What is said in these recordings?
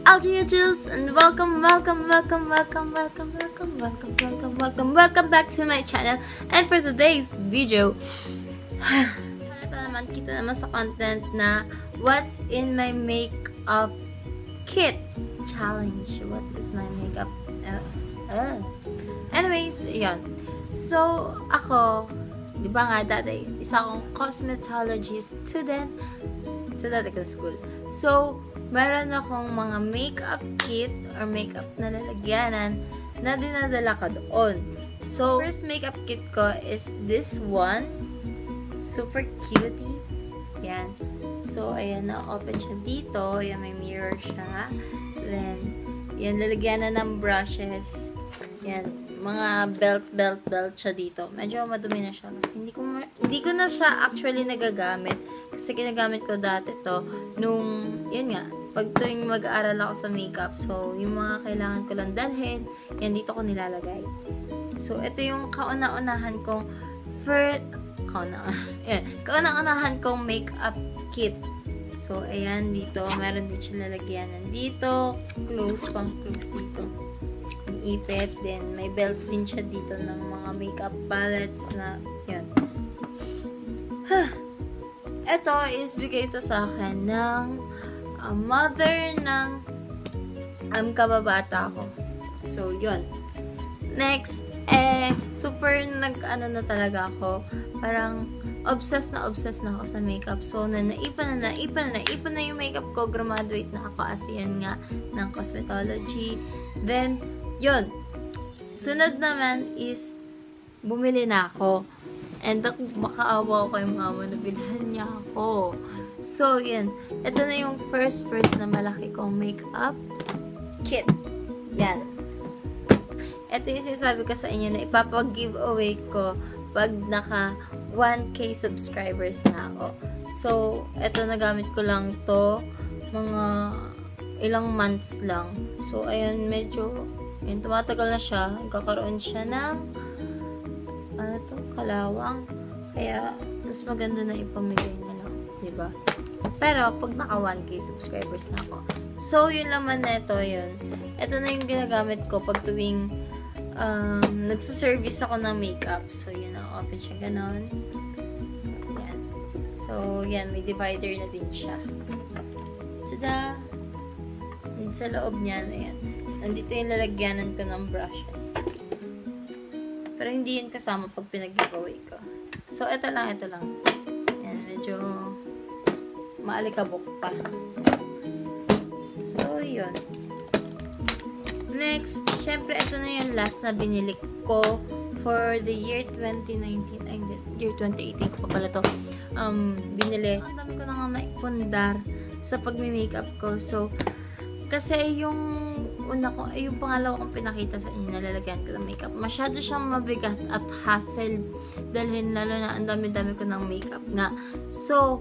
ItsAldreyahJewls and welcome back to my channel. And for today's video, kita naman sa content na what's in my makeup kit challenge. What is my makeup? Anyways, yan. So, ako, di ba nga dati, isa akong cosmetology student sa dati ko school. So, meron akong mga makeup kit or makeup na lalagyanan na dinadala ko doon. So, first makeup kit ko is this one. Super cutie. Yan. So, ayan, na-open siya dito. Ayan, may mirror siya. Then, yan, lalagyanan ng brushes. Yan, mga belt siya dito. Medyo madumi na siya kasi hindi ko na siya actually nagagamit. Kasi ginagamit ko dati to nung, yun nga, pag tuwing mag-aaral ako sa makeup. So, yung mga kailangan ko lang dalhin, yan, dito ko nilalagay. So, ito yung kauna-unahan kong kauna-unahan kong makeup kit. So, ayan, dito. Meron din siya lalagyanan dito. Close dito. Yung ipit. Then, may belt din siya dito ng mga makeup palettes na, yan. Ito is bigay ito sa akin ng mother ng kababata ko. So, yun. Next, super nag-ano na talaga ako. Parang, obsessed na ako sa makeup. So, naipan na yung makeup ko. Graduate na ako as yan nga ng cosmetology. Then, yun. Sunod naman is, bumili na ako. And makaawa ko kay mama na bilhan niya ako. So, yan. Ito na yung first na malaki kong makeup kit. Yan. Ito yung sinasabi ko sa inyo na ipapag-giveaway ko pag naka 1K subscribers na ako. So, ito nagamit ko lang to mga ilang months lang. So, ayan, medyo yun, tumatagal na siya. Kakaroon siya ng kalawang. Kaya, mas maganda na ipamigay na lang. Diba? Pero, pag naka 1K subscribers na ako. So, yun laman na ito, yun. Ito na yung ginagamit ko pag tuwing nagsaservice ako ng makeup. So, yun, open siya ganon. Yan. So, yan, may divider na din siya. Tada! Sa loob niyan, ayan. Nandito yung lalagyanan ko ng brushes. Pero hindi yun kasama pag pinag-giveaway ko. So, ito lang. Yan, medyo maalikabok pa. So, yun. Next, syempre, ito na yung last na binili ko for the year 2019. Ay, hindi. Year 2018 ko pa pala to. Binili. Ang dami ko na nga naipundar sa pag-makeup ko. So, kasi yung yung pangalawa kong pinakita sa inyo, nalalagyan ko ng makeup. Masyado siyang mabigat at hassle dalhin, lalo na ang dami-dami ko ng makeup nga. So,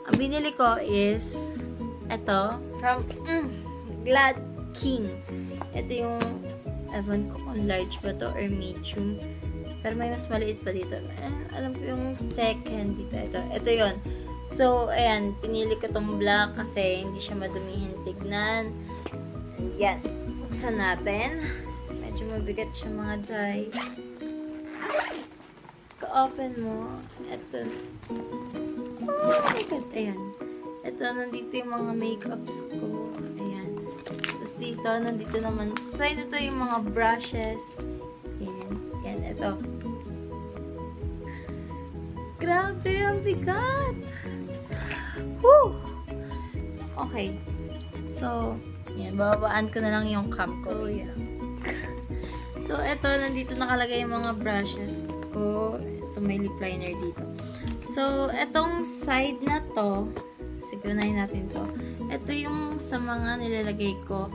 ang binili ko is ito, from Glad King. Ito yung, ewan ko kung large ba to or medium. Pero may mas maliit pa dito. Alam ko yung second dito. Ito yun. So, ayan, pinili ko tong black kasi hindi siya madumihin tignan. And yan. Buksan natin. Medyo mabigat siya mga day. Ka-open mo. Ito. Oh my God. Ayan. Ito, nandito yung mga makeups ko. Ayan. Tapos dito, nandito naman. Sa side ito yung mga brushes. Ayan. Ayan, ito. Grabe, ang bigat! Woo! Okay. So, yan, bababaan ko na lang yung cup ko. So, yan. So, eto, nandito nakalagay yung mga brushes ko. Ito, may lip liner dito. So, etong side na to, sigunahin natin to. Ito yung sa mga nilalagay ko.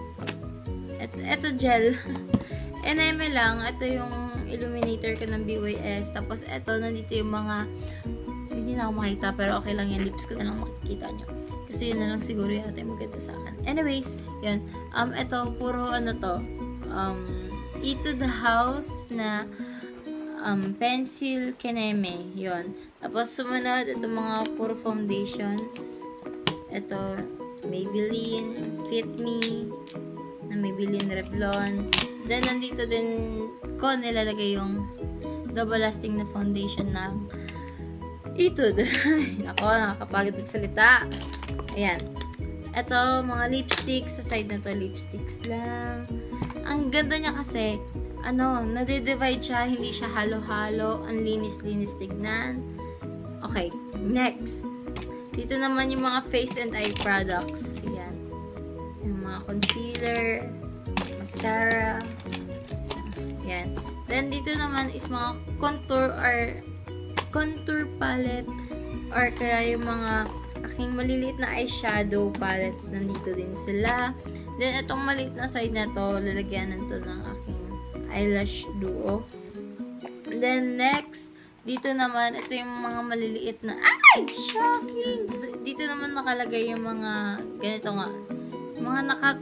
Ito gel. NM lang. Ito yung illuminator ko ng BYS. Tapos, ito, nandito yung mga, hindi na ako makita, pero okay lang yan. Lips ko na lang makikita nyo. Kasi yun na lang siguro yung ating maganda sa akin. Anyways, yun. Ito, puro ano to. Ito the house na pencil keneme. Yun. Tapos, sumunod, ito mga puro foundations. Ito, Maybelline Fit Me, na Maybelline Revlon. Then, nandito din ko nilalagay yung double lasting na foundation ng Etude. Ako, nakakapagod magsalita. Ayan. Ito, mga lipsticks. Sa side na to, lipsticks lang. Ang ganda niya kasi, nade-divide siya. Hindi siya halo-halo. Ang linis-linis tignan. Okay, next. Dito naman yung mga face and eye products. Ayan. Yung mga concealer, mascara. Ayan. Then, dito naman is mga contour palette or kaya yung mga aking maliliit na eyeshadow palettes, nandito din sila. Then, itong maliit na side na to, lalagyanan to ng aking eyelash duo. And then, next, dito naman, ito yung mga maliliit na, ay! Shocking! Dito naman nakalagay yung mga, ganito nga, mga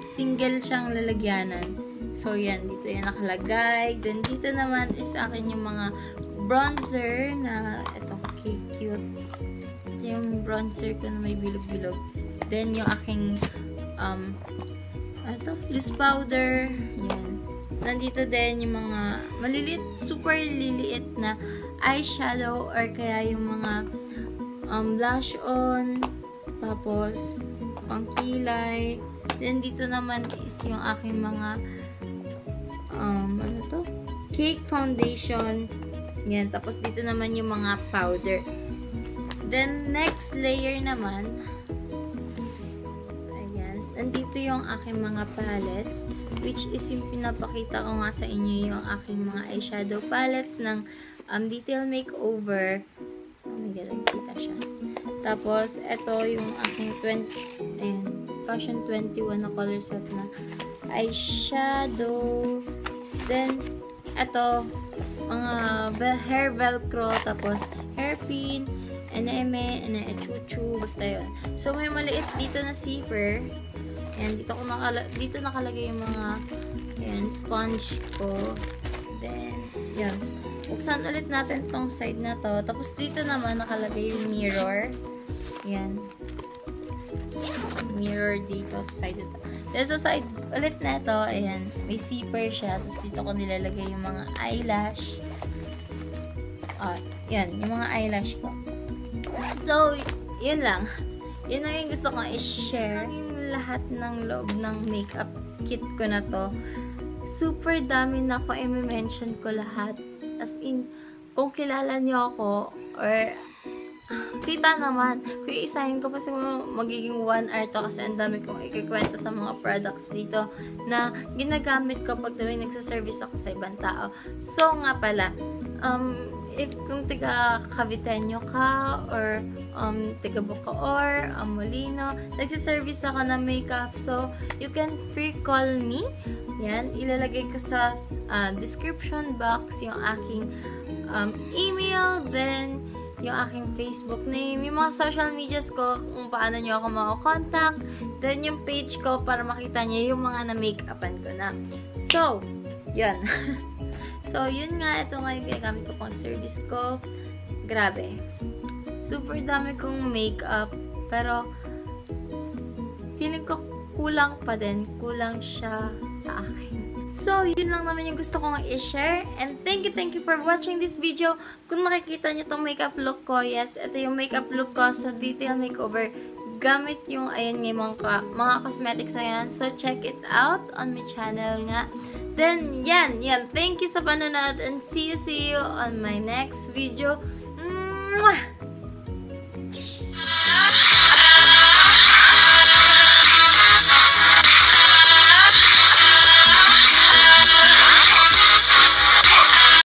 single siyang lalagyanan. So, yan, dito yan nakalagay. Then, dito naman is akin yung mga bronzer na, ito, cute. Ito yung bronzer ko na may bilog-bilog. Then, yung aking, loose powder. Yan. So, nandito din yung mga maliliit, super liliit na eyeshadow or kaya yung mga blush on. Tapos, pangkilay. Then, dito naman is yung aking mga cake foundation. Yan. Tapos, dito naman yung mga powder. Then, next layer naman, ayan. Nandito yung aking mga palettes, which is yung pinapakita ko nga sa inyo yung aking mga eyeshadow palettes ng Detail Makeover. Oh my God, nakikita siya. Tapos, ito yung aking Fashion 21 na color set na eyeshadow. Then, ito, mga hair velcro, tapos hairpin, eneme, chuchu, basta yun. So, may maliit dito na zipper. Ayan, dito nakalagay yung mga sponge ko. Then, yan. Buksan ulit natin tong side na to. Tapos, dito naman nakalagay yung mirror. Ayan. Mirror dito sa side ito. Then, sa side ulit na ito, ayan, may zipper siya. Tapos, dito ko nilalagay yung mga eyelash. Yan, yung mga eyelash ko. So, yun lang. Yun lang yung gusto kong i-share. Yung lahat ng loob ng makeup kit ko na to. Super dami na ako i-mention ko lahat. As in, kung kilala niyo ako, or kita naman, kung isahin ko pa siguro magiging 1 hour to kasi ang dami kong ikikwento sa mga products dito na ginagamit ko pag dami nagsaservice ako sa ibang tao. So, nga pala, if kung taga Caviteño ka or taga Bacoor, Molino, nagsaservice ako ng makeup, so you can free call me. Yan, ilalagay ko sa description box yung aking email, then yung aking Facebook name, yung mga social medias ko, kung paano nyo ako makakontakt, then yung page ko para makita nyo yung mga na-makeupan ko na. So, yun. So, yun nga, ito nga yung ginagamit ko pang service ko. Grabe. Super dami kong makeup, pero feeling ko kulang pa din. Kulang siya sa akin. So, yun lang naman yung gusto kong i-share. And thank you for watching this video. Kung nakikita nyo tong makeup look ko, yes, ito yung makeup look ko sa Detail Makeover. Gamit yung, ayan nga, mga cosmetics na yan. So, check it out on my channel nga. Then, yan. Thank you sa panonood and see you on my next video. Mwah!